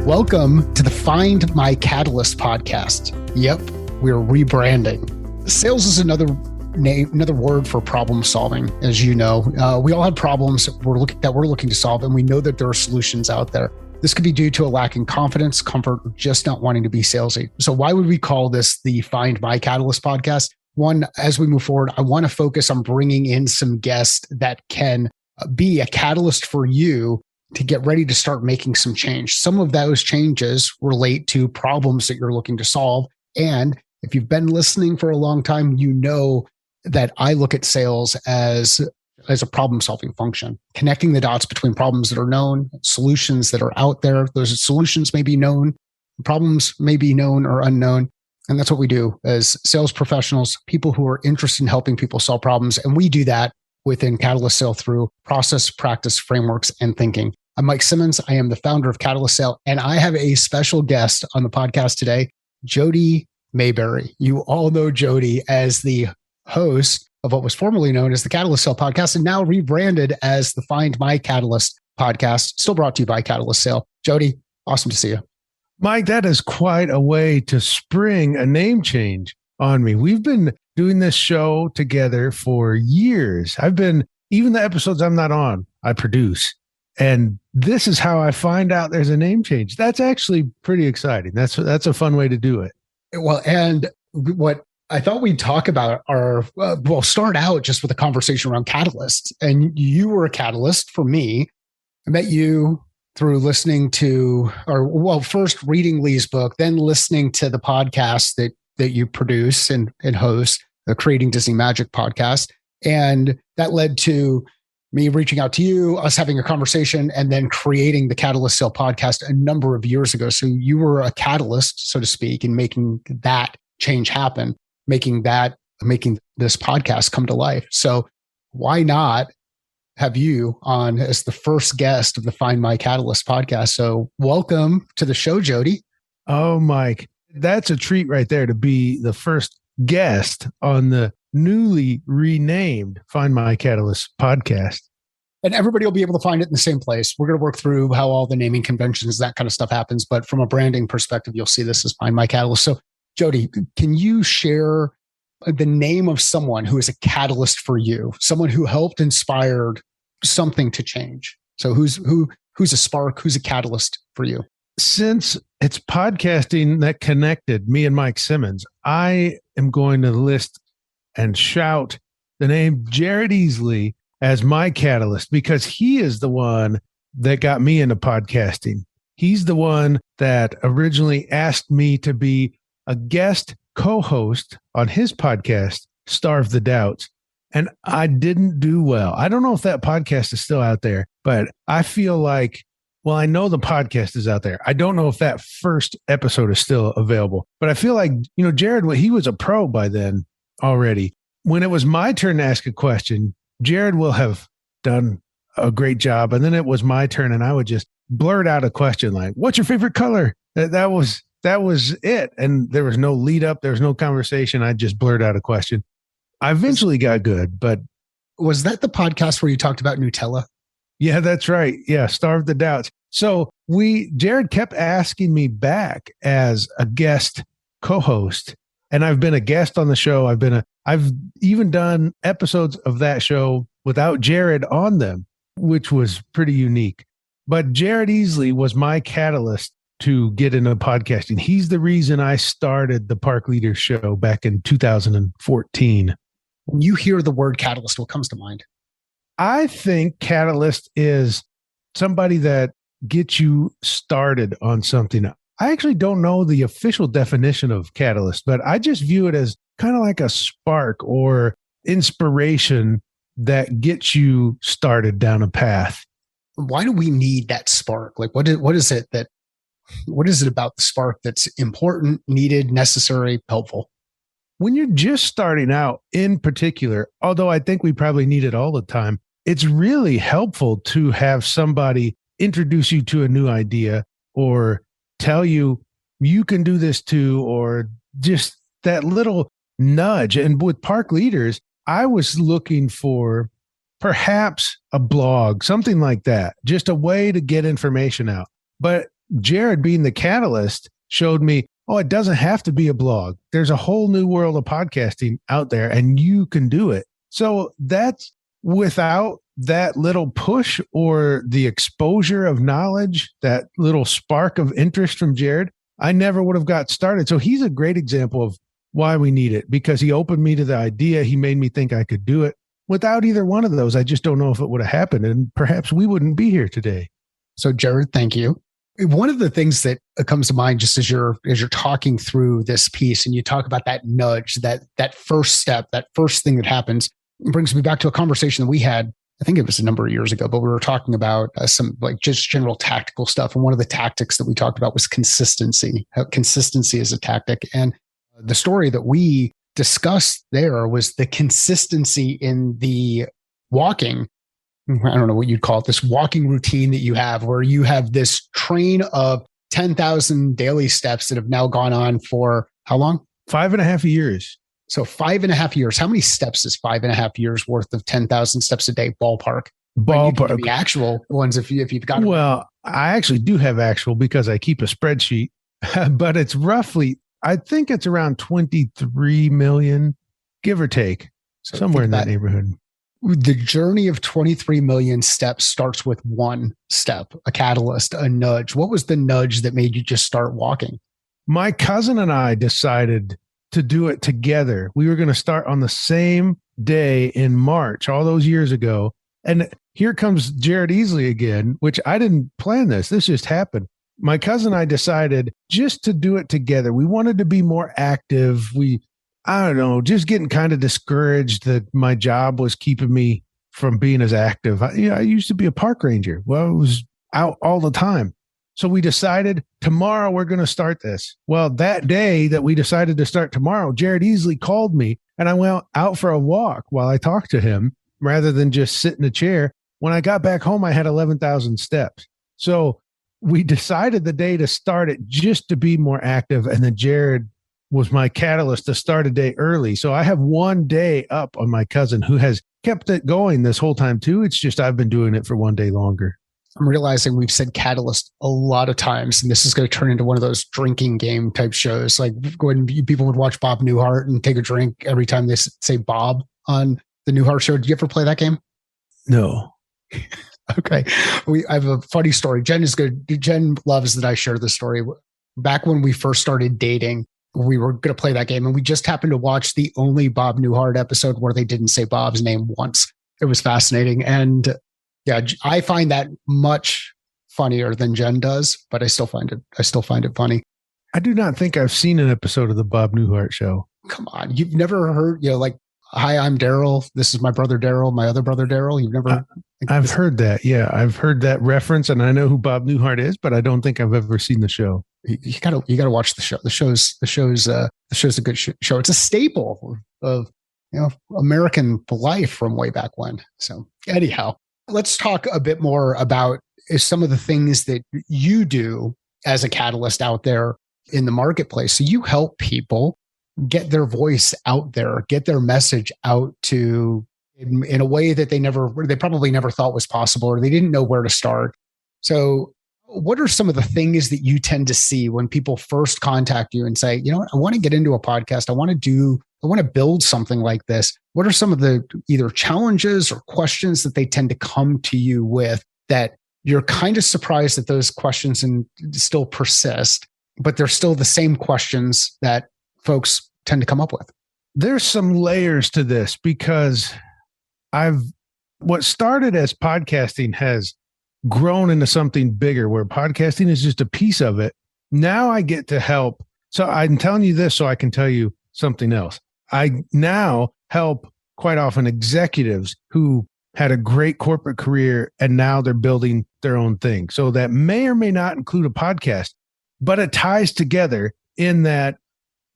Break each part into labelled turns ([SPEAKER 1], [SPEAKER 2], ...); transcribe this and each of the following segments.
[SPEAKER 1] Welcome to the Find My Catalyst podcast. Yep, we're rebranding. Sales is another word for problem solving. As you know, we all have problems that we're looking to solve, and we know that there are solutions out there. This could be due to a lack in confidence, comfort, or just not wanting to be salesy. So why would we call this the Find My Catalyst podcast? One, as we move forward, I want to focus on bringing in some guests that can be a catalyst for you to get ready to start making some change. Some of those changes relate to problems that you're looking to solve. And if you've been listening for a long time, you know that I look at sales as a problem-solving function, connecting the dots between problems that are known, solutions that are out there. Those solutions may be known, problems may be known or unknown. And that's what we do as sales professionals, people who are interested in helping people solve problems. And we do that within Catalyst Sale through process, practice, frameworks, and thinking. I'm Mike Simmons. I am the founder of Catalyst Sale, and I have a special guest on the podcast today, Jody Maberry. You all know Jody as the host of what was formerly known as the Catalyst Sale podcast and now rebranded as the Find My Catalyst podcast, still brought to you by Catalyst Sale. Jody, awesome to see you.
[SPEAKER 2] Mike, that is quite a way to spring a name change on me. We've been doing this show together for years. Even the episodes I'm not on, I produce. And this is how I find out there's a name change. That's actually pretty exciting. That's a fun way to do it.
[SPEAKER 1] Well, and what I thought we'd talk about we'll start out just with a conversation around catalysts. And you were a catalyst for me. I met you through listening to, first reading Lee's book, then listening to the podcast that you produce and host, the Creating Disney Magic podcast. And that led to me reaching out to you, us having a conversation, and then creating the Catalyst Sale podcast a number of years ago. So you were a catalyst, so to speak, in making that change happen, making this podcast come to life. So why not have you on as the first guest of the Find My Catalyst podcast? So welcome to the show, Jody.
[SPEAKER 2] Oh, Mike, that's a treat right there to be the first guest on the newly renamed Find My Catalyst podcast.
[SPEAKER 1] And everybody will be able to find it in the same place. We're going to work through how all the naming conventions, that kind of stuff happens. But from a branding perspective, you'll see this as Find My Catalyst. So Jody, can you share the name of someone who is a catalyst for you? Someone who helped inspired something to change. So who's a spark? Who's a catalyst for you?
[SPEAKER 2] Since it's podcasting that connected me and Mike Simmons, I am going to list and shout the name Jared Easley as my catalyst because he is the one that got me into podcasting. He's the one that originally asked me to be a guest co-host on his podcast, Starve the Doubts. And I didn't do well. I don't know if that podcast is still out there, but I feel like, well, I know the podcast is out there. I don't know if that first episode is still available, but I feel like, Jared, he was a pro by then already. When it was my turn to ask a question, Jared will have done a great job. And then it was my turn and I would just blurt out a question like, what's your favorite color? That was it. And there was no lead up. There was no conversation. I just blurt out a question. I eventually got good, but.
[SPEAKER 1] Was that the podcast where you talked about Nutella?
[SPEAKER 2] Yeah, that's right. Yeah. Starve the Doubts. So Jared kept asking me back as a guest co-host, and I've been a guest on the show. I've even done episodes of that show without Jared on them, which was pretty unique. But Jared Easley was my catalyst to get into podcasting. He's the reason I started the Park Leaders Show back in 2014.
[SPEAKER 1] When you hear the word catalyst, what comes to mind?
[SPEAKER 2] I think catalyst is somebody that gets you started on something. I actually don't know the official definition of catalyst, but I just view it as kind of like a spark or inspiration that gets you started down a path.
[SPEAKER 1] Why do we need that spark? Like, what is it about the spark that's important, needed, necessary, helpful?
[SPEAKER 2] When you're just starting out in particular, although I think we probably need it all the time, it's really helpful to have somebody introduce you to a new idea or tell you can do this too, or just that little nudge. And with Park Leaders, I was looking for perhaps a blog, something like that, just a way to get information out. But Jared being the catalyst showed me, oh, it doesn't have to be a blog. There's a whole new world of podcasting out there and you can do it. So that's without that little push or the exposure of knowledge, that little spark of interest from Jared, I never would have got started. So he's a great example of why we need it, because he opened me to the idea. He made me think I could do it. Without either one of those, I just don't know if it would have happened. And perhaps we wouldn't be here today.
[SPEAKER 1] So Jared, thank you. One of the things that comes to mind just as you're talking through this piece and you talk about that nudge, that first step, that first thing that happens, brings me back to a conversation that we had. I think it was a number of years ago, but we were talking about some like just general tactical stuff. And one of the tactics that we talked about was consistency. How consistency is a tactic. And the story that we discussed there was the consistency in the walking. I don't know what you'd call it, this walking routine that you have, where you have this train of 10,000 daily steps that have now gone on for how long?
[SPEAKER 2] 5.5 years.
[SPEAKER 1] So 5.5 years. How many steps is 5.5 years worth of 10,000 steps a day? Ballpark. The actual ones if you've got.
[SPEAKER 2] Well, I actually do have actual because I keep a spreadsheet, but it's roughly, I think it's around 23 million, give or take, so somewhere in that neighborhood.
[SPEAKER 1] The journey of 23 million steps starts with one step, a catalyst, a nudge. What was the nudge that made you just start walking?
[SPEAKER 2] My cousin and I decided to do it together. We were going to start on the same day in March, all those years ago. And here comes Jared Easley again, which I didn't plan this. This just happened. My cousin and I decided just to do it together. We wanted to be more active. I don't know, just getting kind of discouraged that my job was keeping me from being as active. I used to be a park ranger. Well, I was out all the time. So we decided tomorrow we're going to start this. Well, that day that we decided to start tomorrow, Jared Easley called me and I went out for a walk while I talked to him rather than just sit in a chair. When I got back home, I had 11,000 steps. So we decided the day to start it just to be more active. And then Jared was my catalyst to start a day early. So I have one day up on my cousin who has kept it going this whole time too. It's just I've been doing it for one day longer.
[SPEAKER 1] I'm realizing we've said catalyst a lot of times, and this is going to turn into one of those drinking game type shows. Like when people would watch Bob Newhart and take a drink every time they say Bob on the Newhart show. Did you ever play that game?
[SPEAKER 2] No.
[SPEAKER 1] Okay. I have a funny story. Jen loves that I share this story. Back when we first started dating, we were going to play that game and we just happened to watch the only Bob Newhart episode where they didn't say Bob's name once. It was fascinating. And yeah, I find that much funnier than Jen does, but I still find it funny.
[SPEAKER 2] I do not think I've seen an episode of the Bob Newhart show.
[SPEAKER 1] Come on. You've never heard, like, hi, I'm Daryl. This is my brother Daryl, my other brother Daryl. You've never.
[SPEAKER 2] I've heard that. Yeah, I've heard that reference and I know who Bob Newhart is, but I don't think I've ever seen the show.
[SPEAKER 1] You gotta watch the show. The show's a good show. It's a staple of American life from way back when. So anyhow, let's talk a bit more about some of the things that you do as a catalyst out there in the marketplace. So you help people get their voice out there, get their message out to in a way that they probably never thought was possible, or they didn't know where to start. So what are some of the things that you tend to see when people first contact you and say, I want to get into a podcast. I want to build something like this. What are some of the either challenges or questions that they tend to come to you with that you're kind of surprised that those questions and still persist, but they're still the same questions that folks tend to come up with?
[SPEAKER 2] There's some layers to this because what started as podcasting has grown into something bigger where podcasting is just a piece of it. Now I get to help. So I'm telling you this so I can tell you something else. I now help quite often executives who had a great corporate career and now they're building their own thing. So that may or may not include a podcast, but it ties together in that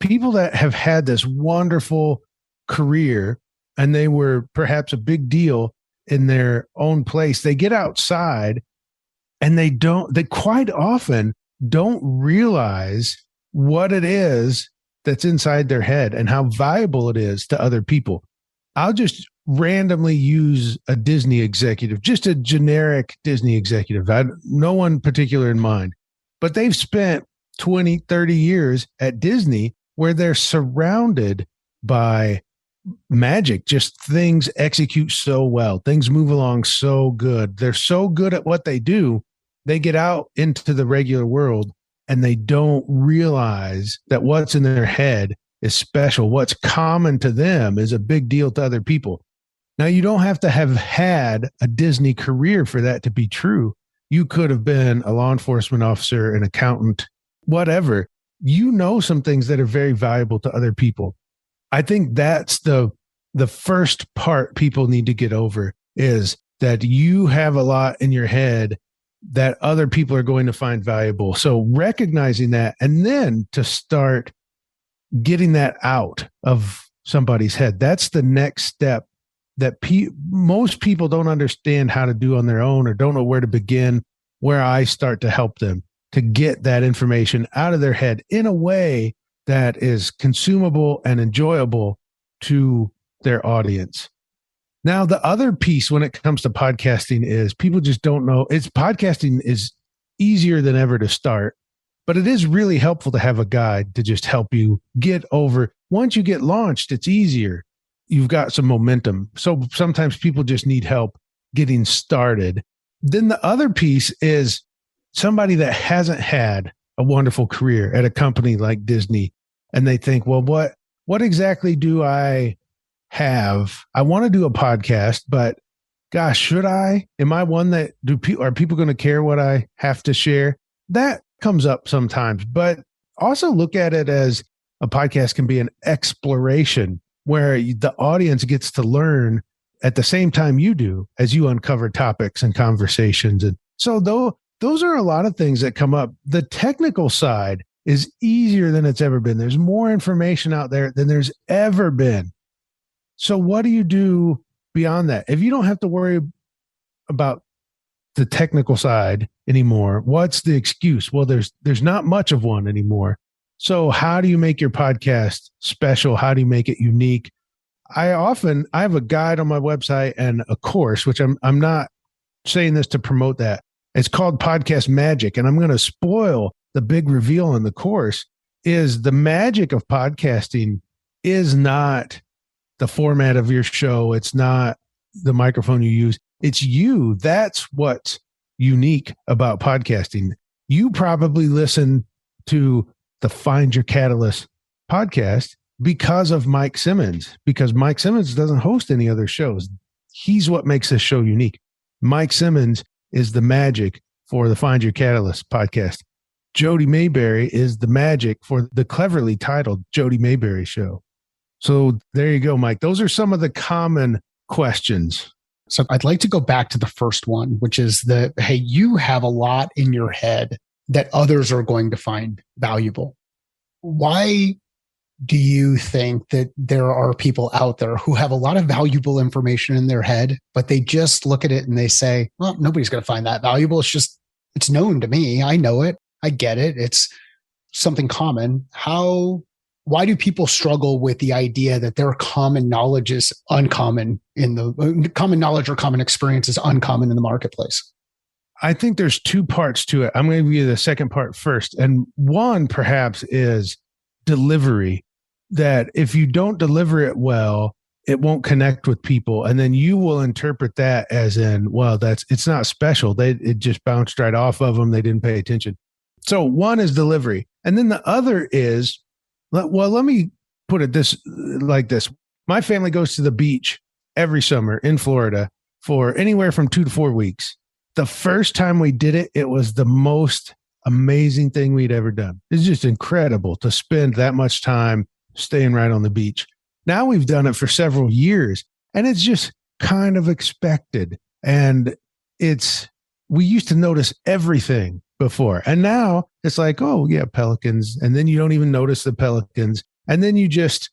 [SPEAKER 2] people that have had this wonderful career and they were perhaps a big deal in their own place, they get outside and they quite often don't realize what it is that's inside their head and how valuable it is to other people. I'll just randomly use a Disney executive, just a generic Disney executive. No one particular in mind. but they've spent 20, 30 years at Disney where they're surrounded by magic. Just things execute so well. Things move along so good. They're so good at what they do. They get out into the regular world and they don't realize that what's in their head is special. What's common to them is a big deal to other people. Now, you don't have to have had a Disney career for that to be true. You could have been a law enforcement officer, an accountant, whatever. You know some things that are very valuable to other people. I think that's the first part people need to get over, is that you have a lot in your head that other people are going to find valuable. So recognizing that, and then to start getting that out of somebody's head, that's the next step that most people don't understand how to do on their own, or don't know where to begin, where I start to help them to get that information out of their head in a way that is consumable and enjoyable to their audience. Now, the other piece when it comes to podcasting is people just don't know. Podcasting is easier than ever to start, but it is really helpful to have a guide to just help you get over. Once you get launched, it's easier. You've got some momentum. So sometimes people just need help getting started. Then the other piece is somebody that hasn't had a wonderful career at a company like Disney, and they think, well, what exactly do I have? I want to do a podcast, but gosh, should I? Am I one that are people going to care what I have to share? That comes up sometimes, but also look at it as a podcast can be an exploration where the audience gets to learn at the same time you do as you uncover topics and conversations. And so those are a lot of things that come up. The technical side is easier than it's ever been. There's more information out there than there's ever been. So what do you do beyond that? If you don't have to worry about the technical side anymore, what's the excuse? Well, there's not much of one anymore. So how do you make your podcast special? How do you make it unique? I have a guide on my website and a course, which I'm not saying this to promote that. It's called Podcast Magic. And I'm going to spoil the big reveal in the course. Is the magic of podcasting is not the format of your show. It's not the microphone you use. It's you. That's what's unique about podcasting. You probably listen to the Find Your Catalyst podcast because of Mike Simmons, because Mike Simmons doesn't host any other shows. He's what makes this show unique. Mike Simmons is the magic for the Find Your Catalyst podcast. Jody Maberry is the magic for the cleverly titled Jody Maberry Show. So there you go, Mike. Those are some of the common questions.
[SPEAKER 1] So I'd like to go back to the first one, which is hey, you have a lot in your head that others are going to find valuable. Why do you think that there are people out there who have a lot of valuable information in their head, but they just look at it and they say, well, nobody's going to find that valuable. It's known to me. I know it. I get it. It's something common. Why do people struggle with the idea that their common knowledge is uncommon common knowledge or common experience is uncommon in the marketplace?
[SPEAKER 2] I think there's two parts to it. I'm going to give you the second part first. And one perhaps is delivery, that if you don't deliver it well, it won't connect with people. And then you will interpret that as in, well, it's not special. It just bounced right off of them. They didn't pay attention. So one is delivery. And then the other is, well, let me put it like this. My family goes to the beach every summer in Florida for anywhere from 2 to 4 weeks. The first time we did it, it was the most amazing thing we'd ever done. It's just incredible to spend that much time staying right on the beach. Now we've done it for several years, and it's just kind of expected. And we used to notice everything before. And now it's like, oh yeah, pelicans. And then you don't even notice the pelicans. And then you just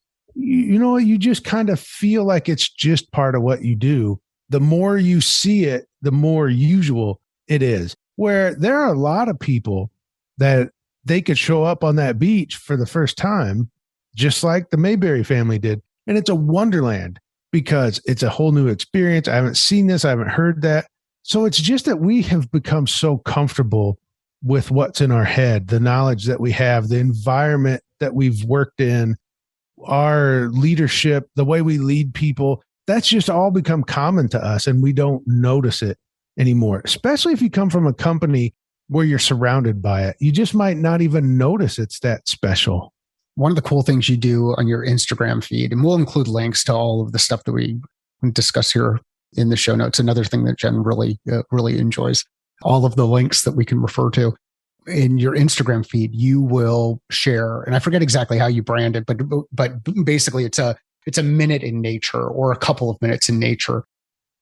[SPEAKER 2] kind of feel like it's just part of what you do. The more you see it, the more usual it is. Where there are a lot of people that they could show up on that beach for the first time, just like the Maberry family did. And it's a wonderland because it's a whole new experience. I haven't seen this. I haven't heard that. So it's just that we have become so comfortable with what's in our head, the knowledge that we have, the environment that we've worked in, our leadership, the way we lead people, that's just all become common to us and we don't notice it anymore, especially if you come from a company where you're surrounded by it. You just might not even notice it's that special.
[SPEAKER 1] One of the cool things you do on your Instagram feed, and we'll include links to all of the stuff that we discuss here in the show notes. Another thing that Jen really enjoys, all of the links that we can refer to. In your Instagram feed, you will share, and I forget exactly how you brand it, but basically it's a minute in nature or a couple of minutes in nature.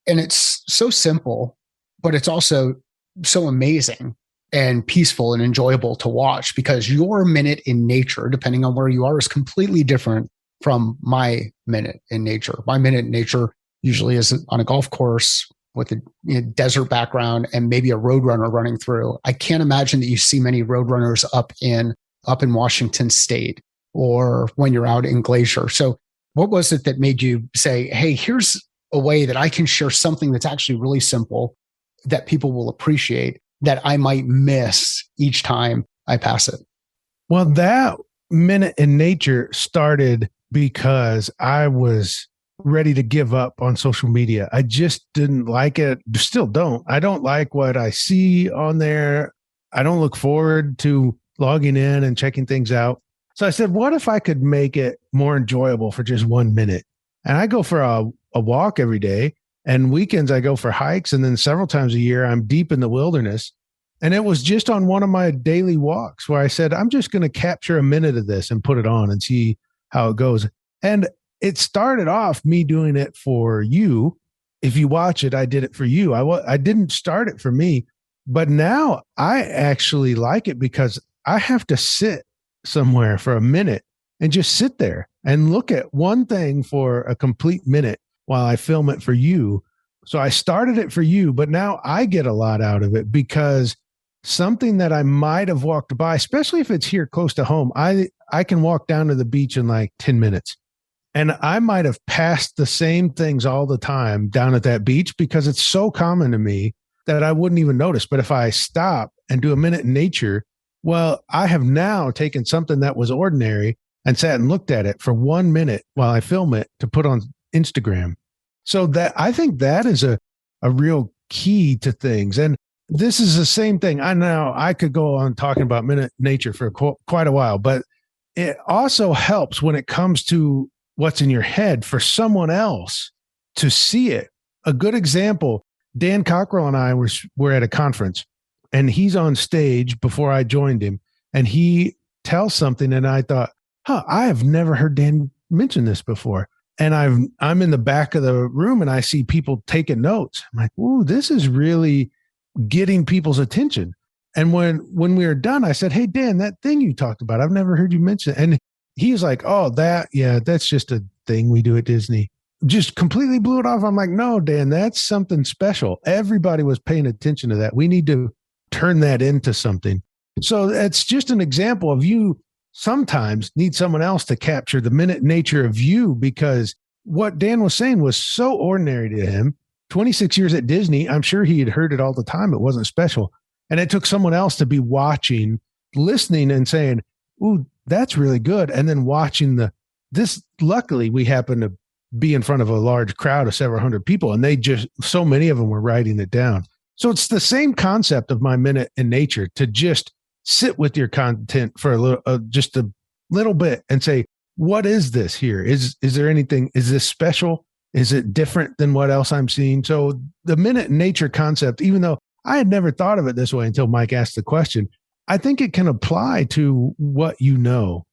[SPEAKER 1] And it's so simple, but it's also so amazing and peaceful and enjoyable to watch, because your minute in nature, depending on where you are, is completely different from my minute in nature. My minute in nature usually is on a golf course with a desert background and maybe a roadrunner running through. I can't imagine that you see many roadrunners up in Washington State or when you're out in Glacier. So what was it that made you say, hey, here's a way that I can share something that's actually really simple that people will appreciate that I might miss each time I pass it?
[SPEAKER 2] Well, that minute in nature started because I was ready to give up on social media. I just didn't like it. Still don't. I don't like what I see on there. I don't look forward to logging in and checking things out. So I said, what if I could make it more enjoyable for just 1 minute? And I go for a walk every day, and weekends I go for hikes. And then several times a year, I'm deep in the wilderness. And it was just on one of my daily walks where I said, I'm just going to capture a minute of this and put it on and see how it goes. And it started off me doing it for you. If you watch it, I did it for you. I didn't start it for me, but now I actually like it because I have to sit somewhere for a minute and just sit there and look at one thing for a complete minute while I film it for you. So I started it for you, but now I get a lot out of it because something that I might have walked by, especially if it's here close to home, I can walk down to the beach in like 10 minutes. And I might have passed the same things all the time down at that beach because it's so common to me that I wouldn't even notice. But if I stop and do a minute in nature, well, I have now taken something that was ordinary and sat and looked at it for 1 minute while I film it to put on Instagram. So that I think that is a real key to things. And this is the same thing. I know I could go on talking about minute nature for quite a while, but it also helps when it comes to what's in your head for someone else to see it. A good example, Dan Cockrell and I were at a conference, and he's on stage before I joined him, and he tells something, and I thought, I have never heard Dan mention this before. And I'm in the back of the room and I see people taking notes. I'm like, ooh, this is really getting people's attention. And when we were done, I said, hey, Dan, that thing you talked about, I've never heard you mention it. And he's like, oh, that's just a thing we do at Disney. Just completely blew it off. I'm like, no, Dan, that's something special. Everybody was paying attention to that. We need to turn that into something. So that's just an example of you sometimes need someone else to capture the minute nature of you, because what Dan was saying was so ordinary to him. 26 years at Disney, I'm sure he had heard it all the time. It wasn't special. And it took someone else to be watching, listening and saying, ooh, that's really good. And then watching this, luckily we happened to be in front of a large crowd of several hundred people, and so many of them were writing it down. So it's the same concept of my minute in nature, to just sit with your content for just a little bit and say, what is this here? Is there anything, is this special? Is it different than what else I'm seeing? So the minute in nature concept, even though I had never thought of it this way until Mike asked the question, I think it can apply to what you know,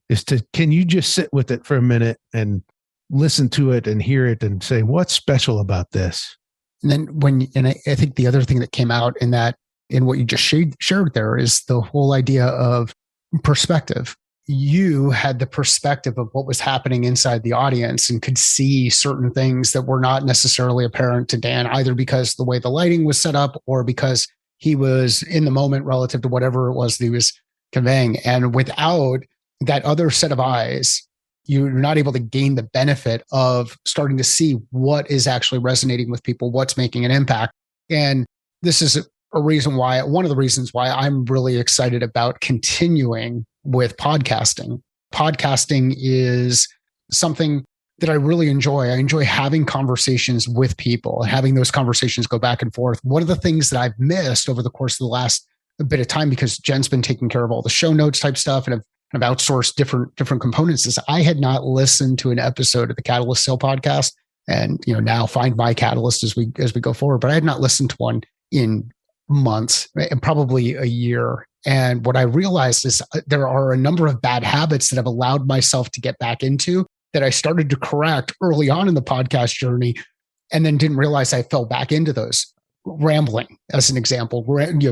[SPEAKER 2] can you just sit with it for a minute and listen to it and hear it and say, what's special about this?
[SPEAKER 1] And then I think the other thing that came out in what you just shared there is the whole idea of perspective. You had the perspective of what was happening inside the audience and could see certain things that were not necessarily apparent to Dan, either because the way the lighting was set up or because he was in the moment relative to whatever it was that he was conveying. And without that other set of eyes, you're not able to gain the benefit of starting to see what is actually resonating with people, what's making an impact. And this is one of the reasons why I'm really excited about continuing with podcasting. Podcasting is something that I really enjoy. I enjoy having conversations with people and having those conversations go back and forth. One of the things that I've missed over the course of the last bit of time, because Jen's been taking care of all the show notes type stuff and I've outsourced different components, is I had not listened to an episode of the Catalyst Sale podcast, and now find my catalyst as we go forward. But I had not listened to one in months and probably a year. And what I realized is there are a number of bad habits that I've allowed myself to get back into that I started to correct early on in the podcast journey, and then didn't realize I fell back into those. Rambling, as an example,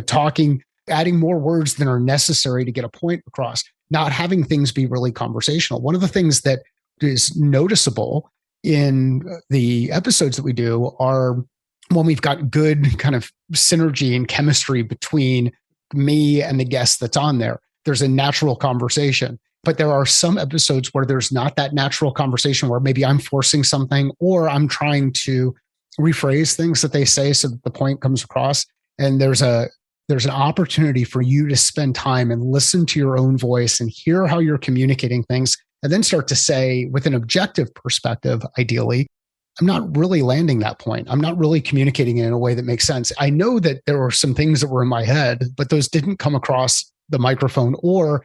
[SPEAKER 1] talking, adding more words than are necessary to get a point across, not having things be really conversational. One of the things that is noticeable in the episodes that we do are when we've got good kind of synergy and chemistry between me and the guest that's on there. There's a natural conversation. But there are some episodes where there's not that natural conversation, where maybe I'm forcing something or I'm trying to rephrase things that they say so that the point comes across. And there's an opportunity for you to spend time and listen to your own voice and hear how you're communicating things, and then start to say, with an objective perspective, ideally, I'm not really landing that point. I'm not really communicating it in a way that makes sense. I know that there were some things that were in my head, but those didn't come across the microphone, or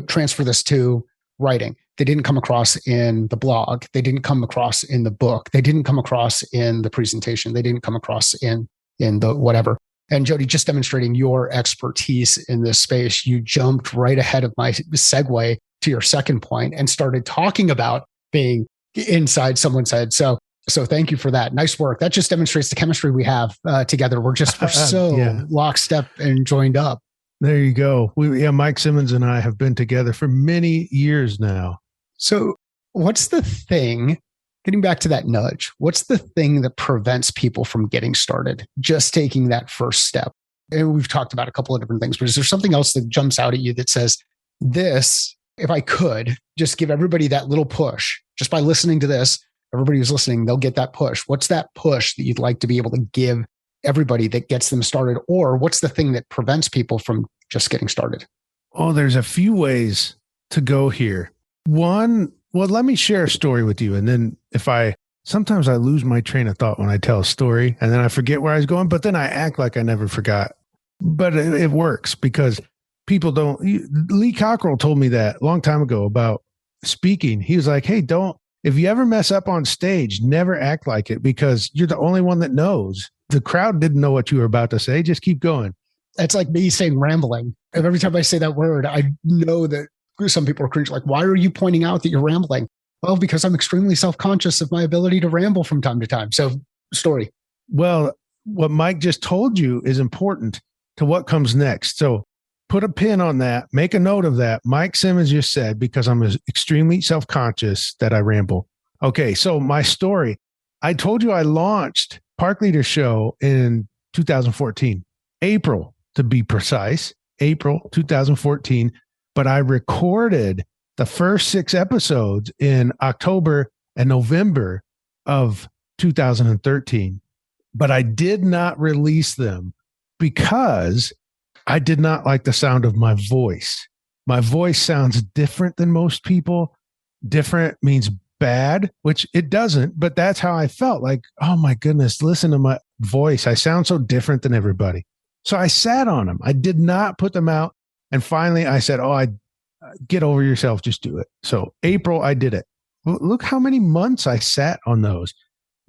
[SPEAKER 1] transfer this to writing. They didn't come across in the blog. They didn't come across in the book. They didn't come across in the presentation. They didn't come across in the whatever. And Jody, just demonstrating your expertise in this space, you jumped right ahead of my segue to your second point and started talking about being inside someone's head. So thank you for that. Nice work. That just demonstrates the chemistry we have together. We're so lockstep and joined up.
[SPEAKER 2] There you go. Mike Simmons and I have been together for many years now.
[SPEAKER 1] So what's the thing, getting back to that nudge, what's the thing that prevents people from getting started, just taking that first step? And we've talked about a couple of different things, but is there something else that jumps out at you that says, this, if I could just give everybody that little push, just by listening to this, everybody who's listening, they'll get that push. What's that push that you'd like to be able to give everybody that gets them started? Or what's the thing that prevents people from just getting started?
[SPEAKER 2] Oh, there's a few ways to go here. One, well, let me share a story with you. And then sometimes I lose my train of thought when I tell a story, and then I forget where I was going, but then I act like I never forgot. But it works because people don't. Lee Cockrell told me that a long time ago about speaking. He was like, hey, if you ever mess up on stage, never act like it, because you're the only one that knows. The crowd didn't know what you were about to say. Just keep going.
[SPEAKER 1] It's like me saying rambling. And every time I say that word, I know that some people are cringe. Like, why are you pointing out that you're rambling? Well, because I'm extremely self-conscious of my ability to ramble from time to time. So, story.
[SPEAKER 2] Well, what Mike just told you is important to what comes next. So put a pin on that. Make a note of that. Mike Simmons just said, because I'm extremely self-conscious that I ramble. Okay, so my story. I told you I launched Park Leader Show in 2014, April to be precise, April 2014. But I recorded the first 6 episodes in October and November of 2013. But I did not release them because I did not like the sound of my voice. My voice sounds different than most people. Different means bad, which it doesn't, but that's how I felt. Like, oh my goodness, listen to my voice. I sound so different than everybody. So I sat on them. I did not put them out. And finally I said, get over yourself. Just do it. So April, I did it. Look how many months I sat on those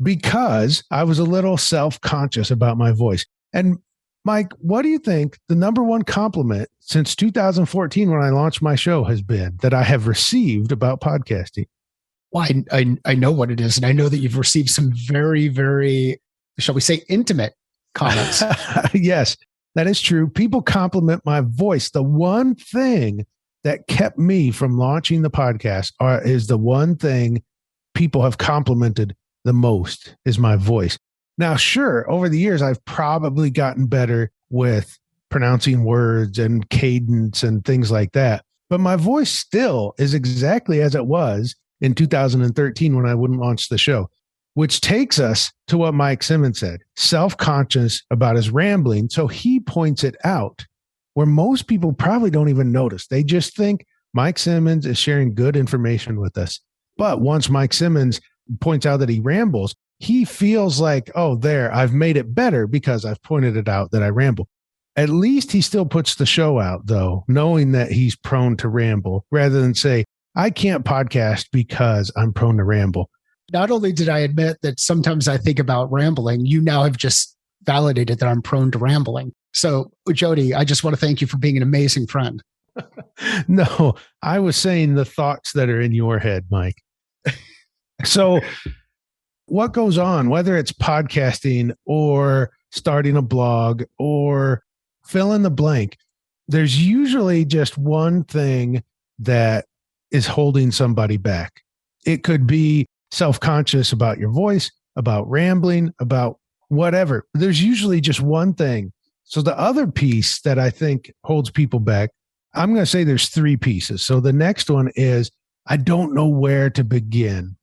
[SPEAKER 2] because I was a little self-conscious about my voice. And Mike, what do you think the number one compliment since 2014 when I launched my show has been that I have received about podcasting?
[SPEAKER 1] Well, I know what it is. And I know that you've received some very, very, shall we say, intimate comments.
[SPEAKER 2] Yes, that is true. People compliment my voice. The one thing that kept me from launching the podcast is the one thing people have complimented the most is my voice. Now, sure, over the years, I've probably gotten better with pronouncing words and cadence and things like that. But my voice still is exactly as it was in 2013 when I wouldn't launch the show. which takes us to what Mike Simmons said, self-conscious about his rambling. So he points it out where most people probably don't even notice. They just think Mike Simmons is sharing good information with us. But once Mike Simmons points out that he rambles, he feels like, oh, there, I've made it better because I've pointed it out that I ramble. At least he still puts the show out, though, knowing that he's prone to ramble, rather than say, I can't podcast because I'm prone to ramble.
[SPEAKER 1] Not only did I admit that sometimes I think about rambling, you now have just validated that I'm prone to rambling. So, Jody, I just want to thank you for being an amazing friend.
[SPEAKER 2] No, I was saying the thoughts that are in your head, Mike. So what goes on, whether it's podcasting or starting a blog or fill in the blank, there's usually just one thing that is holding somebody back. It could be self-conscious about your voice, about rambling, about whatever. There's usually just one thing. So the other piece that I think holds people back, I'm going to say there's three pieces. So the next one is, I don't know where to begin.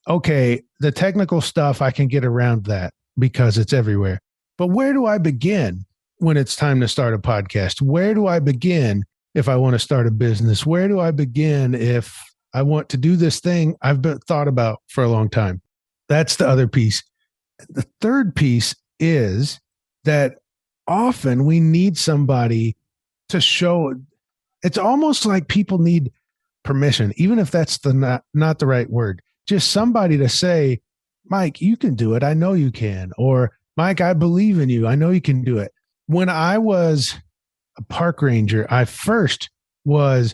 [SPEAKER 2] Okay, the technical stuff, I can get around that because it's everywhere. But where do I begin when it's time to start a podcast? Where do I begin if I want to start a business? Where do I begin if I want to do this thing I've thought about for a long time? That's the other piece. The third piece is that often we need somebody to show. It's almost like people need permission, even if that's not the right word. Just somebody to say, Mike, you can do it. I know you can. Or Mike, I believe in you. I know you can do it. When I was a park ranger, I first was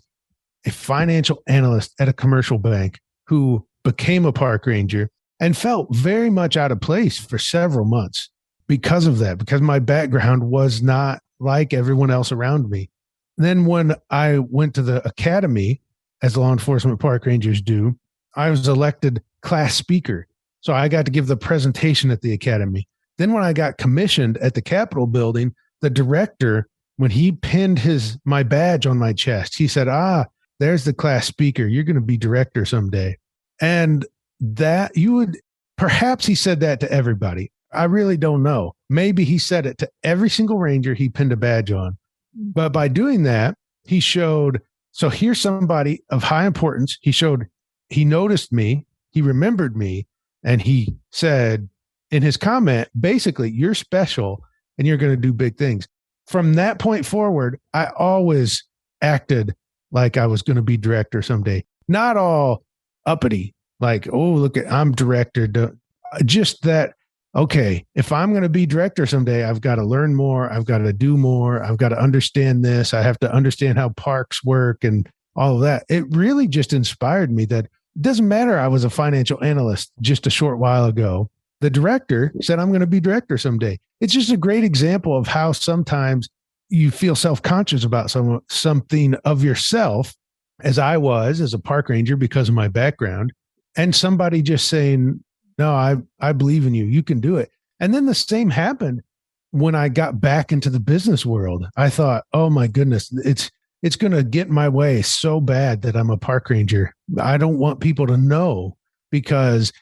[SPEAKER 2] a financial analyst at a commercial bank who became a park ranger and felt very much out of place for several months because of that, because my background was not like everyone else around me. Then when I went to the academy, as law enforcement park rangers do, I was elected class speaker. So I got to give the presentation at the academy. Then when I got commissioned at the Capitol building, the director, when he pinned my badge on my chest, he said, there's the class speaker. You're going to be director someday. And that perhaps he said that to everybody. I really don't know. Maybe he said it to every single ranger he pinned a badge on. But by doing that, he showed, so here's somebody of high importance. He noticed me, he remembered me, and he said in his comment, basically, you're special and you're going to do big things. From that point forward, I always acted like I was going to be director someday. Not all uppity, like, oh, look, I'm director. Just that, okay, if I'm going to be director someday, I've got to learn more. I've got to do more. I've got to understand this. I have to understand how parks work and all of that. It really just inspired me that it doesn't matter. I was a financial analyst just a short while ago. The director said, I'm going to be director someday. It's just a great example of how sometimes you feel self-conscious about something of yourself, as I was as a park ranger because of my background, and somebody just saying, no, I believe in you. You can do it. And then the same happened when I got back into the business world. I thought, oh my goodness, it's going to get in my way so bad that I'm a park ranger. I don't want people to know because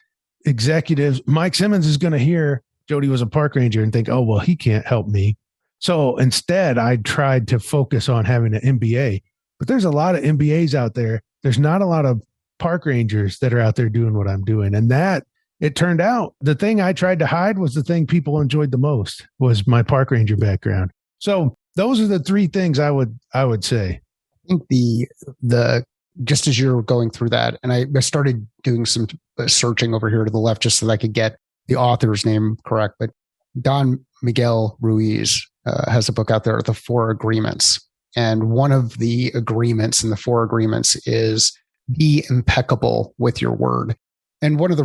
[SPEAKER 2] executives, Mike Simmons is going to hear Jody was a park ranger and think, oh, well, he can't help me. So instead, I tried to focus on having an MBA, but there's a lot of MBAs out there. There's not a lot of park rangers that are out there doing what I'm doing. And that, it turned out the thing I tried to hide was the thing people enjoyed the most was my park ranger background. So those are the three things I would say.
[SPEAKER 1] I think the just as you're going through that, and I started doing some searching over here to the left just so that I could get the author's name correct. But Don Miguel Ruiz has a book out there, The Four Agreements. And one of the agreements in the four agreements is be impeccable with your word. And one of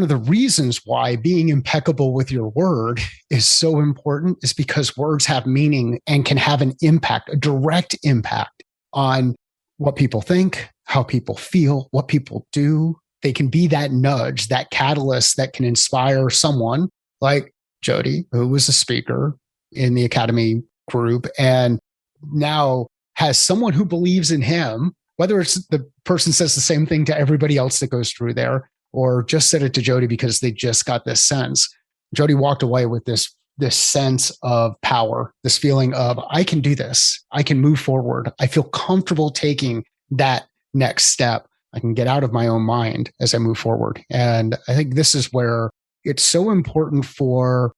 [SPEAKER 1] the reasons why being impeccable with your word is so important is because words have meaning and can have an impact, a direct impact on what people think, how people feel, what people do. They can be that nudge, that catalyst that can inspire someone like Jody, who was a speaker in the Academy group and now has someone who believes in him, whether it's the person says the same thing to everybody else that goes through there, or just said it to Jody because they just got this sense. Jody walked away with this sense of power, this feeling of, I can do this. I can move forward. I feel comfortable taking that next step. I can get out of my own mind as I move forward. And I think this is where it's so important for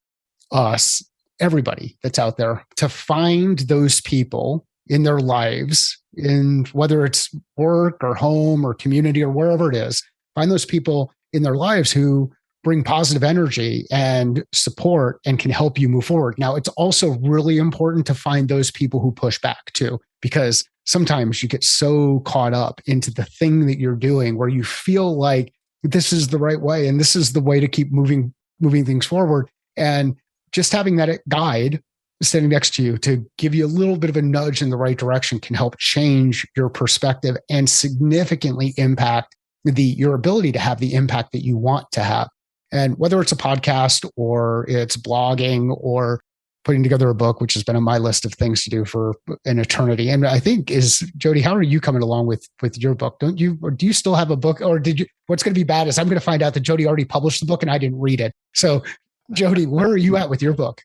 [SPEAKER 1] us, everybody that's out there, to find those people in their lives, in whether it's work or home or community or wherever it is, find those people in their lives who bring positive energy and support and can help you move forward. Now, it's also really important to find those people who push back too, because sometimes you get so caught up into the thing that you're doing where you feel like this is the right way and this is the way to keep moving things forward. And just having that guide standing next to you to give you a little bit of a nudge in the right direction can help change your perspective and significantly impact your ability to have the impact that you want to have. And whether it's a podcast or it's blogging or putting together a book, which has been on my list of things to do for an eternity. And I think Jody, how are you coming along with your book? Do you still have a book, or what's going to be bad is I'm going to find out that Jody already published the book and I didn't read it. So Jody, where are you at with your book?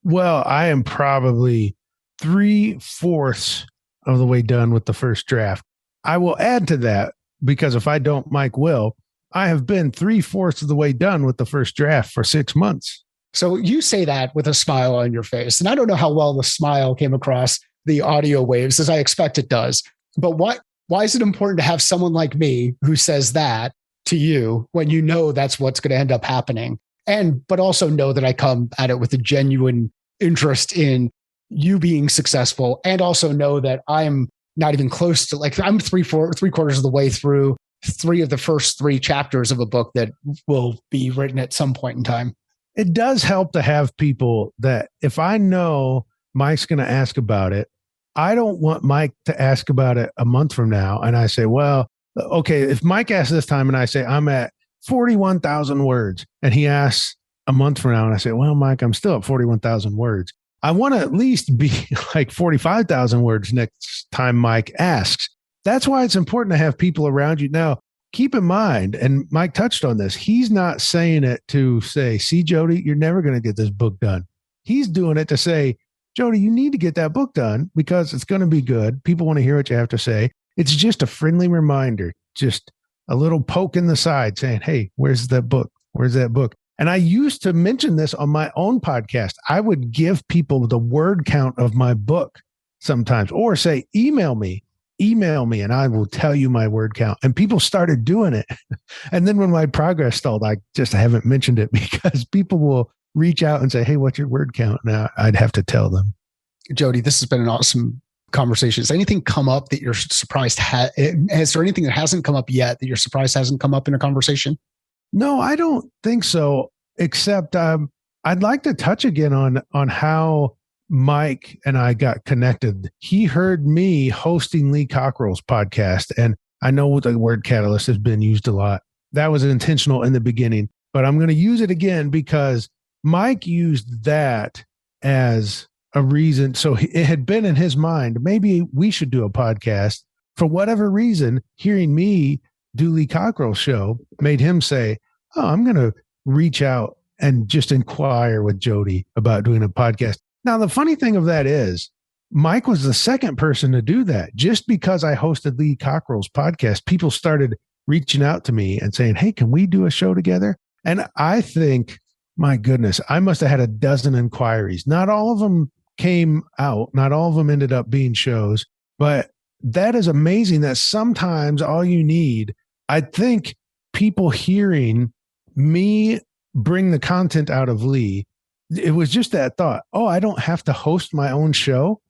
[SPEAKER 2] Well, I am probably 3/4 of the way done with the first draft. I will add to that, because if I don't, Mike will. I have been 3/4 of the way done with the first draft for 6 months.
[SPEAKER 1] So you say that with a smile on your face. And I don't know how well the smile came across the audio waves, as I expect it does. But why is it important to have someone like me who says that to you when you know that's what's going to end up happening? But also know that I come at it with a genuine interest in you being successful, and also know that I'm not even close to, like, I'm 3/4 of the way through 3 of the first 3 chapters of a book that will be written at some point in time.
[SPEAKER 2] It does help to have people that, if I know Mike's going to ask about it, I don't want Mike to ask about it a month from now. And I say, well, okay, if Mike asks this time and I say, I'm at 41,000 words, and he asks a month from now and I say, well, Mike, I'm still at 41,000 words. I want to at least be like 45,000 words next time Mike asks. That's why it's important to have people around you. Now, keep in mind, and Mike touched on this, he's not saying it to say, see, Jody, you're never going to get this book done. He's doing it to say, Jody, you need to get that book done because it's going to be good. People want to hear what you have to say. It's just a friendly reminder, just a little poke in the side saying, hey, where's that book? Where's that book? And I used to mention this on my own podcast. I would give people the word count of my book sometimes, or say, email me, and I will tell you my word count. And people started doing it. And then when my progress stalled, I haven't mentioned it because people will reach out and say, hey, what's your word count? Now I'd have to tell them.
[SPEAKER 1] Jody, this has been an awesome conversation. Has anything come up that you're surprised? Is there anything that hasn't come up yet that you're surprised hasn't come up in a conversation?
[SPEAKER 2] No, I don't think so, except I'd like to touch again on how Mike and I got connected. He heard me hosting Lee Cockrell's podcast, and I know the word catalyst has been used a lot. That was intentional in the beginning, but I'm going to use it again because Mike used that as a reason. So it had been in his mind, maybe we should do a podcast. For whatever reason, hearing me do Lee Cockrell's show made him say, oh, I'm going to reach out and just inquire with Jody about doing a podcast. Now, the funny thing of that is Mike was the second person to do that. Just because I hosted Lee Cockrell's podcast, people started reaching out to me and saying, hey, can we do a show together? And I think, my goodness, I must have had a dozen inquiries. Not all of them came out. Not all of them ended up being shows, but that is amazing that sometimes all you need, I think, people hearing me bring the content out of Lee, it was just that thought, oh, I don't have to host my own show.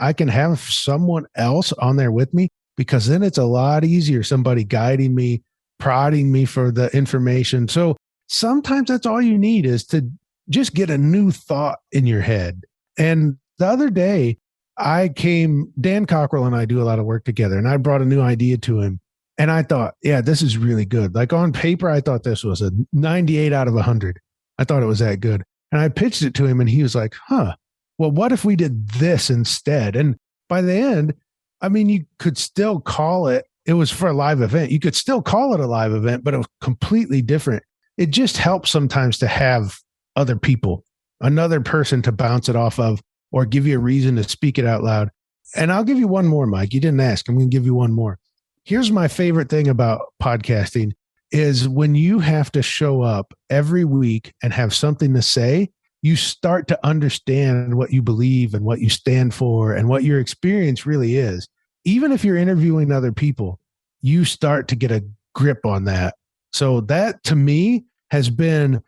[SPEAKER 2] I can have someone else on there with me, because then it's a lot easier. Somebody guiding me, prodding me for the information. So sometimes that's all you need, is to just get a new thought in your head. And the other day Dan Cockrell and I do a lot of work together, and I brought a new idea to him. And I thought, yeah, this is really good. Like on paper, I thought this was a 98 out of 100. I thought it was that good. And I pitched it to him and he was like, well, what if we did this instead? And by the end, I mean, you could still call it it was for a live event. You could still call it a live event, but it was completely different. It just helps sometimes to have other people, another person to bounce it off of, or give you a reason to speak it out loud. And I'll give you one more, Mike. You didn't ask. I'm going to give you one more. Here's my favorite thing about podcasting is when you have to show up every week and have something to say, you start to understand what you believe and what you stand for and what your experience really is. Even if you're interviewing other people, you start to get a grip on that. So that to me has been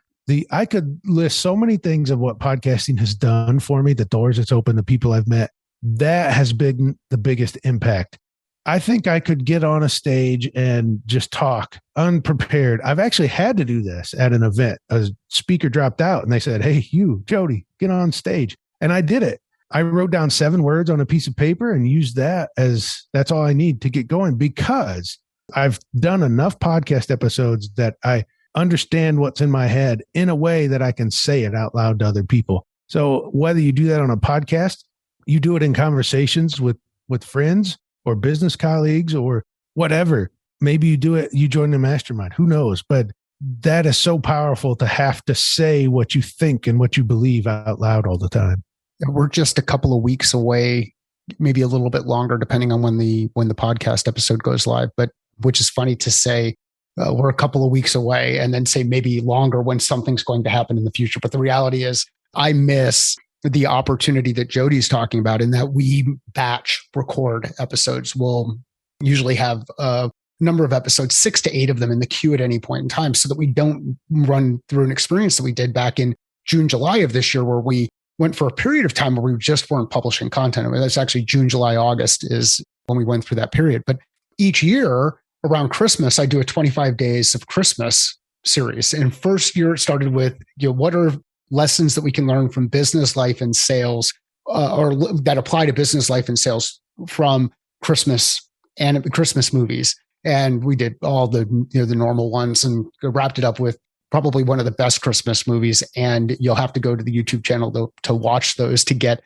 [SPEAKER 2] I could list so many things of what podcasting has done for me, the doors it's opened, the people I've met. That has been the biggest impact. I think I could get on a stage and just talk unprepared. I've actually had to do this at an event. A speaker dropped out and they said, "Hey, you, Jody, get on stage." And I did it. I wrote down 7 words on a piece of paper and used that as that's all I need to get going, because I've done enough podcast episodes that I understand what's in my head in a way that I can say it out loud to other people. So whether you do that on a podcast, you do it in conversations with friends or business colleagues or whatever, maybe you do it, you join the mastermind, who knows? But that is so powerful to have to say what you think and what you believe out loud all the time.
[SPEAKER 1] We're just a couple of weeks away, maybe a little bit longer, depending on when the podcast episode goes live. But which is funny to say, we're a couple of weeks away, and then say maybe longer when something's going to happen in the future. But the reality is, I miss the opportunity that Jody's talking about, in that we batch record episodes. We'll usually have a number of episodes, 6 to 8 of them in the queue at any point in time, so that we don't run through an experience that we did back in June, July of this year, where we went for a period of time where we just weren't publishing content. I mean, that's actually June, July, August is when we went through that period. But each year around Christmas, I do a 25 days of Christmas series. And first year it started with, what are lessons that we can learn from business life and sales, or that apply to business life and sales from Christmas and Christmas movies. And we did all the normal ones and wrapped it up with probably one of the best Christmas movies. And you'll have to go to the YouTube channel to watch those to get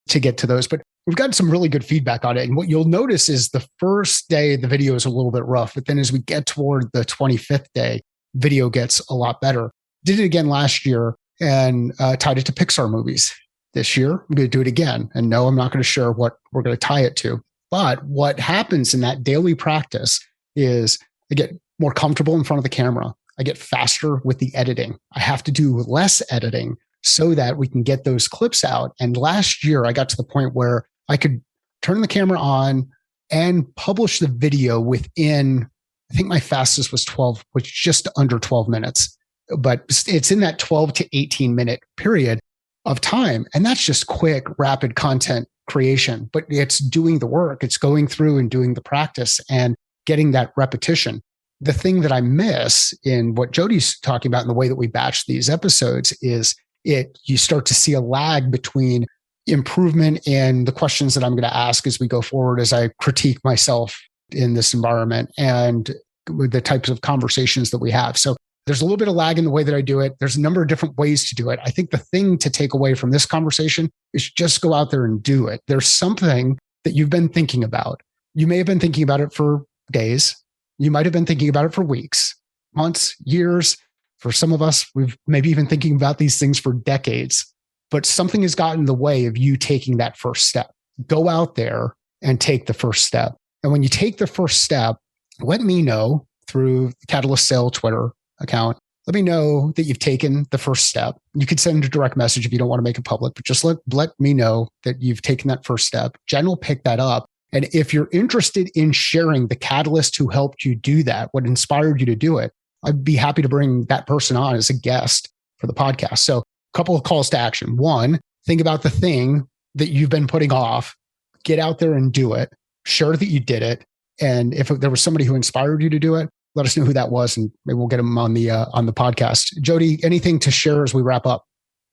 [SPEAKER 1] to those. But we've got some really good feedback on it. And what you'll notice is the first day, the video is a little bit rough. But then as we get toward the 25th day, video gets a lot better. Did it again last year and tied it to Pixar movies. This year, I'm going to do it again. And no, I'm not going to share what we're going to tie it to. But what happens in that daily practice is I get more comfortable in front of the camera. I get faster with the editing. I have to do less editing so that we can get those clips out. And last year, I got to the point where I could turn the camera on and publish the video within, I think my fastest was 12, which just under 12 minutes. But it's in that 12 to 18 minute period of time. And that's just quick, rapid content creation. But it's doing the work. It's going through and doing the practice and getting that repetition. The thing that I miss in what Jody's talking about in the way that we batch these episodes is you start to see a lag between improvement in the questions that I'm going to ask as we go forward, as I critique myself in this environment, and with the types of conversations that we have. So there's a little bit of lag in the way that I do it. There's a number of different ways to do it. I think the thing to take away from this conversation is just go out there and do it. There's something that you've been thinking about. You may have been thinking about it for days. You might have been thinking about it for weeks, months, years. For some of us, we've maybe even thinking about these things for decades, but something has gotten in the way of you taking that first step. Go out there and take the first step. And when you take the first step, let me know through the Catalyst Sale Twitter account. Let me know that you've taken the first step. You could send a direct message if you don't want to make it public, but just let me know that you've taken that first step. Jen will pick that up. And if you're interested in sharing the catalyst who helped you do that, what inspired you to do it, I'd be happy to bring that person on as a guest for the podcast. So a couple of calls to action. One, think about the thing that you've been putting off. Get out there and do it. Share that you did it. And if there was somebody who inspired you to do it, let us know who that was, and maybe we'll get them on the podcast. Jody, anything to share as we wrap up?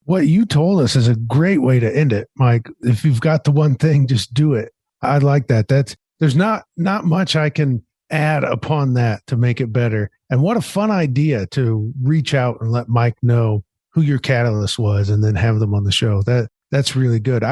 [SPEAKER 2] What you told us is a great way to end it, Mike. If you've got the one thing, just do it. I like that. There's not much I can add upon that to make it better. And what a fun idea to reach out and let Mike know who your catalyst was and then have them on the show. That's really good.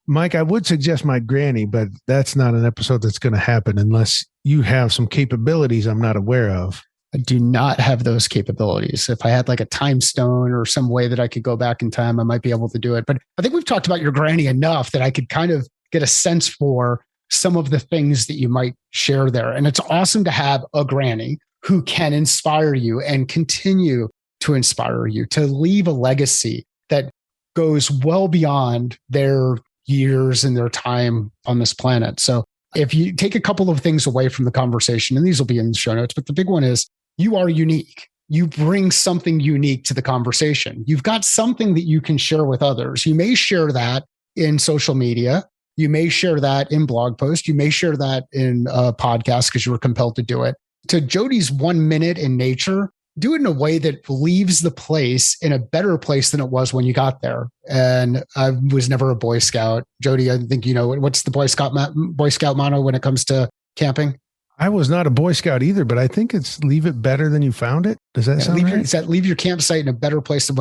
[SPEAKER 2] Mike, I would suggest my granny, but that's not an episode that's going to happen unless you have some capabilities I'm not aware of.
[SPEAKER 1] I do not have those capabilities. If I had like a time stone or some way that I could go back in time, I might be able to do it. But I think we've talked about your granny enough that I could kind of get a sense for some of the things that you might share there. And it's awesome to have a granny who can inspire you and continue to inspire you, to leave a legacy that goes well beyond their years and their time on this planet. So if you take a couple of things away from the conversation, and these will be in the show notes, but the big one is you are unique. You bring something unique to the conversation. You've got something that you can share with others. You may share that in social media. You may share that in blog posts. You may share that in a podcast because you were compelled to do it. To Jody's 1 minute in nature, do it in a way that leaves the place in a better place than it was when you got there. And I was never a Boy Scout. Jody, I think you know, what's the Boy Scout motto when it comes to camping?
[SPEAKER 2] I was not a Boy Scout either, but I think it's leave it better than you found it. Does that sound right?
[SPEAKER 1] Leave your campsite in a better place than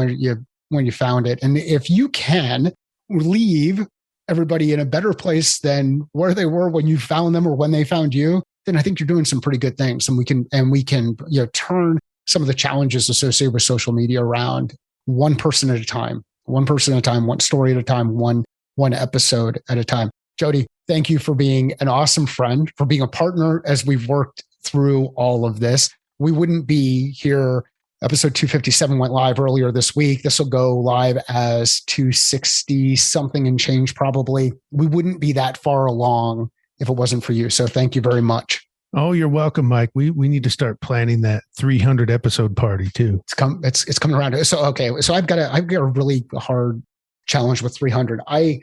[SPEAKER 1] when you found it. And if you can leave everybody in a better place than where they were when you found them or when they found you, then I think you're doing some pretty good things. And we can turn some of the challenges associated with social media around one person at a time, one story at a time, one episode at a time. Jody, thank you for being an awesome friend, for being a partner as we've worked through all of this. We wouldn't be here. Episode 257 went live earlier this week. This will go live as 260 something and change probably. We wouldn't be that far along if it wasn't for you. So thank you very much.
[SPEAKER 2] Oh, you're welcome, Mike. We need to start planning that 300 episode party too.
[SPEAKER 1] It's coming around. So I've got a really hard challenge with 300. I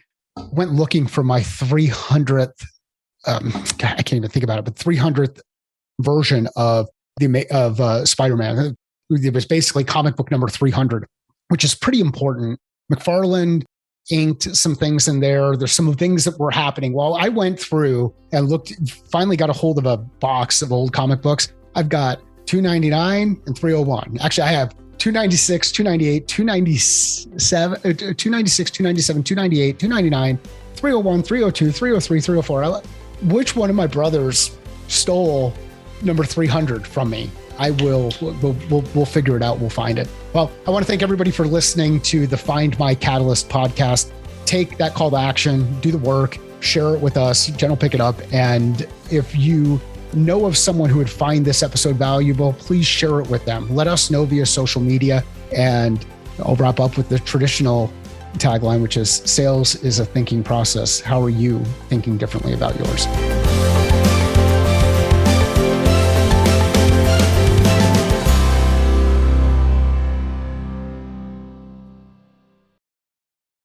[SPEAKER 1] went looking for my 300th. I can't even think about it, but 300th version of Spider-Man. It was basically comic book number 300, which is pretty important. McFarlane inked some things in there. There's some things that were happening. While I went through and finally got a hold of a box of old comic books. I've got 299 and 301. Actually, I have 296, 298, 297, 296, 297, 298, 299, 301, 302, 303, 304. Which one of my brothers stole number 300 from me? We'll figure it out. We'll find it. Well, I want to thank everybody for listening to the Find My Catalyst podcast. Take that call to action, do the work, share it with us. Jen will pick it up. And if you know of someone who would find this episode valuable, please share it with them. Let us know via social media. And I'll wrap up with the traditional tagline, which is sales is a thinking process. How are you thinking differently about yours?